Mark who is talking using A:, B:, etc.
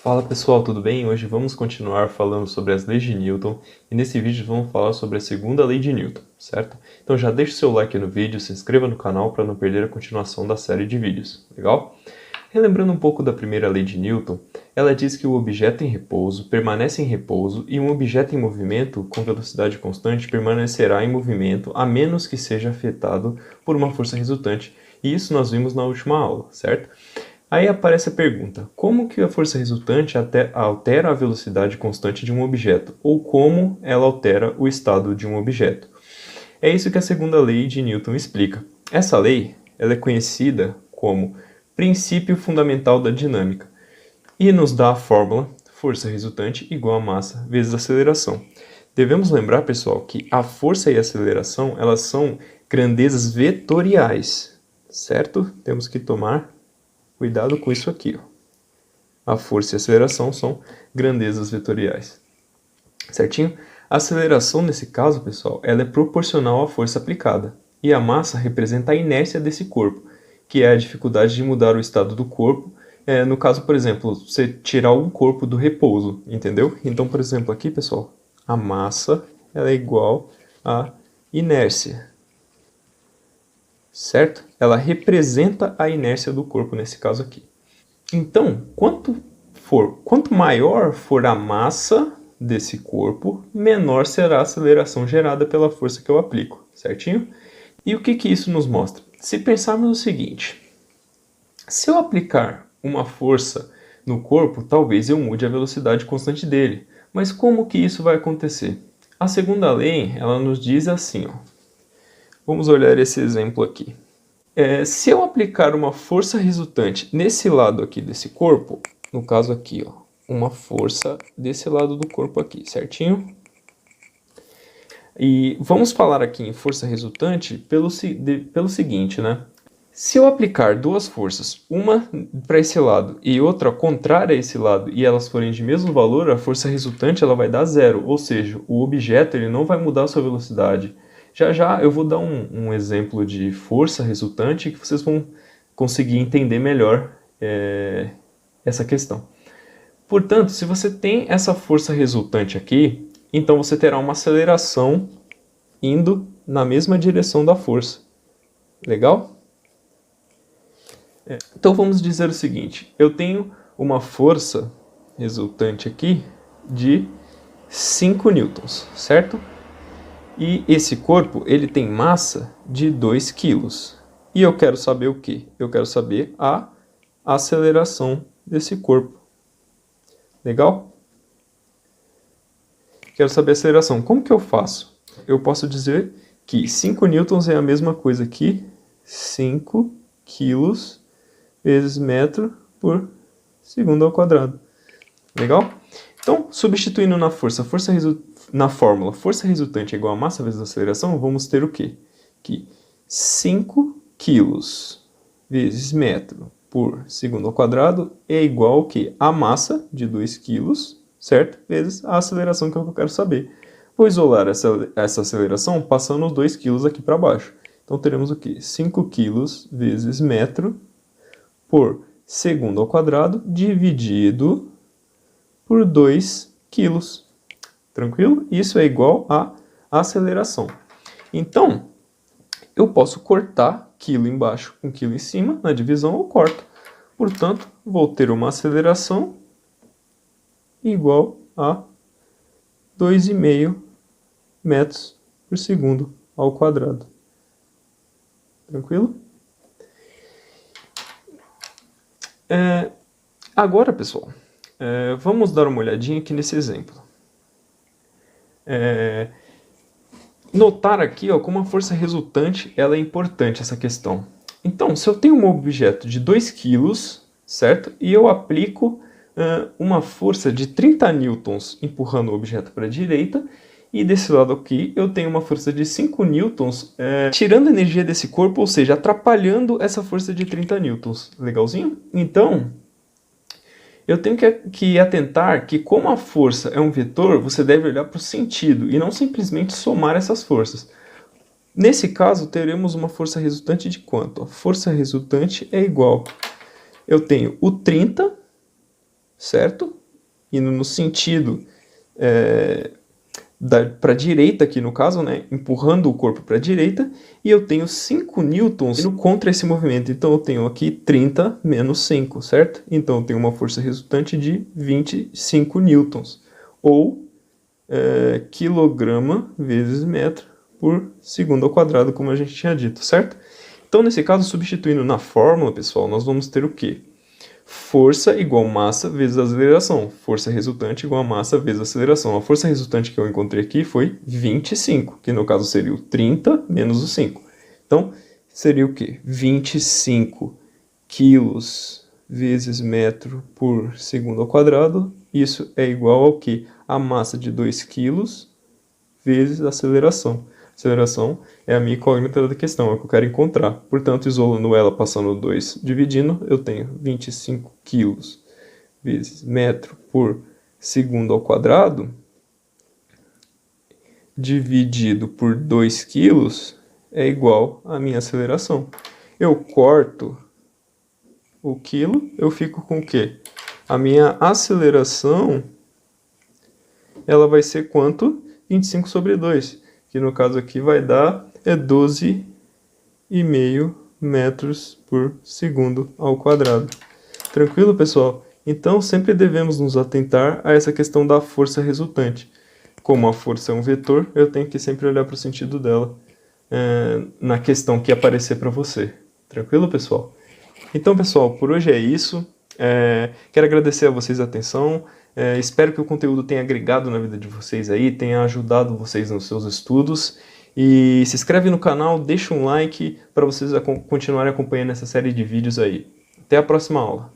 A: Fala pessoal, tudo bem? Hoje vamos continuar falando sobre as leis de Newton e nesse vídeo vamos falar sobre a segunda lei de Newton, certo? Então já deixa o seu like no vídeo, se inscreva no canal para não perder a continuação da série de vídeos, legal? Relembrando um pouco da primeira lei de Newton, ela diz que o objeto em repouso permanece em repouso e um objeto em movimento com velocidade constante permanecerá em movimento a menos que seja afetado por uma força resultante, e isso nós vimos na última aula, certo? Aí aparece a pergunta, como que a força resultante altera a velocidade constante de um objeto, ou como ela altera o estado de um objeto? É isso que a segunda lei de Newton explica. Essa lei ela é conhecida como princípio fundamental da dinâmica e nos dá a fórmula força resultante igual a massa vezes aceleração. Devemos lembrar, pessoal, que a força e a aceleração elas são grandezas vetoriais, certo? Temos que tomar cuidado com isso aqui, ó. A força e a aceleração são grandezas vetoriais. Certinho? A aceleração, nesse caso, pessoal, ela é proporcional à força aplicada. E a massa representa a inércia desse corpo, que é a dificuldade de mudar o estado do corpo. No caso, por exemplo, você tirar um corpo do repouso, entendeu? Então, por exemplo, aqui, pessoal, a massa ela é igual à inércia. Certo? Ela representa a inércia do corpo nesse caso aqui. Então, quanto maior for a massa desse corpo, menor será a aceleração gerada pela força que eu aplico, certinho? E o que isso nos mostra? Se pensarmos o seguinte, se eu aplicar uma força no corpo, talvez eu mude a velocidade constante dele. Mas como que isso vai acontecer? A segunda lei, ela nos diz assim, ó. Vamos olhar esse exemplo aqui. Se eu aplicar uma força resultante nesse lado aqui desse corpo, no caso aqui, ó, uma força desse lado do corpo aqui, certinho? E vamos falar aqui em força resultante pelo seguinte, né? Se eu aplicar duas forças, uma para esse lado e outra contrária a esse lado, e elas forem de mesmo valor, a força resultante ela vai dar zero, ou seja, o objeto ele não vai mudar a sua velocidade. Já eu vou dar um exemplo de força resultante que vocês vão conseguir entender melhor essa questão. Portanto, se você tem essa força resultante aqui, então você terá uma aceleração indo na mesma direção da força. Legal? Então vamos dizer o seguinte, eu tenho uma força resultante aqui de 5 newtons, certo? E esse corpo ele tem massa de 2 quilos. E eu quero saber o quê? Eu quero saber a aceleração desse corpo. Legal? Quero saber a aceleração. Como que eu faço? Eu posso dizer que 5 newtons é a mesma coisa que 5 quilos vezes metro por segundo ao quadrado. Legal? Então, substituindo na fórmula força resultante é igual a massa vezes aceleração, vamos ter o quê? Que 5 quilos vezes metro por segundo ao quadrado é igual ao quê? A massa de 2 quilos, certo? Vezes a aceleração que eu quero saber. Vou isolar essa aceleração passando os 2 quilos aqui para baixo. Então, teremos o quê? 5 quilos vezes metro por segundo ao quadrado dividido por 2 quilos. Tranquilo? Isso é igual a aceleração. Então, eu posso cortar quilo embaixo com quilo em cima, na divisão eu corto. Portanto, vou ter uma aceleração igual a 2,5 metros por segundo ao quadrado. Tranquilo? Agora, pessoal, vamos dar uma olhadinha aqui nesse exemplo. Notar aqui ó, como a força resultante ela é importante, essa questão. Então, se eu tenho um objeto de 2 kg, certo? E eu aplico uma força de 30 newtons empurrando o objeto para a direita, e desse lado aqui eu tenho uma força de 5 newtons tirando a energia desse corpo, ou seja, atrapalhando essa força de 30 newtons. Legalzinho? Então, eu tenho que atentar que como a força é um vetor, você deve olhar para o sentido e não simplesmente somar essas forças. Nesse caso, teremos uma força resultante de quanto? A força resultante é igual. Eu tenho o 30 certo? Indo no sentido para a direita aqui no caso, né? Empurrando o corpo para a direita, e eu tenho 5 newtons indo contra esse movimento. Então eu tenho aqui 30 menos 5, certo? Então eu tenho uma força resultante de 25 newtons, ou quilograma vezes metro por segundo ao quadrado, como a gente tinha dito, certo? Então, nesse caso, substituindo na fórmula, pessoal, nós vamos ter o quê? Força igual massa vezes aceleração. Força resultante igual a massa vezes aceleração. A força resultante que eu encontrei aqui foi 25, que no caso seria o 30 menos o 5. Então, seria o quê? 25 quilos vezes metro por segundo ao quadrado. Isso é igual ao quê? A massa de 2 quilos vezes a aceleração. Aceleração é a minha incógnita da questão, é o que eu quero encontrar. Portanto, isolando ela, passando 2 dividindo, eu tenho 25 quilos vezes metro por segundo ao quadrado, dividido por 2 quilos, é igual à minha aceleração. Eu corto o quilo, eu fico com o quê? A minha aceleração, ela vai ser quanto? 25 sobre 2, que no caso aqui vai dar 12,5 metros por segundo ao quadrado. Tranquilo, pessoal? Então, sempre devemos nos atentar a essa questão da força resultante. Como a força é um vetor, eu tenho que sempre olhar para o sentido dela na questão que aparecer para você. Tranquilo, pessoal? Então, pessoal, por hoje é isso. Quero agradecer a vocês a atenção. Espero que o conteúdo tenha agregado na vida de vocês aí, tenha ajudado vocês nos seus estudos. E se inscreve no canal, deixa um like para vocês continuarem acompanhando essa série de vídeos aí. Até a próxima aula.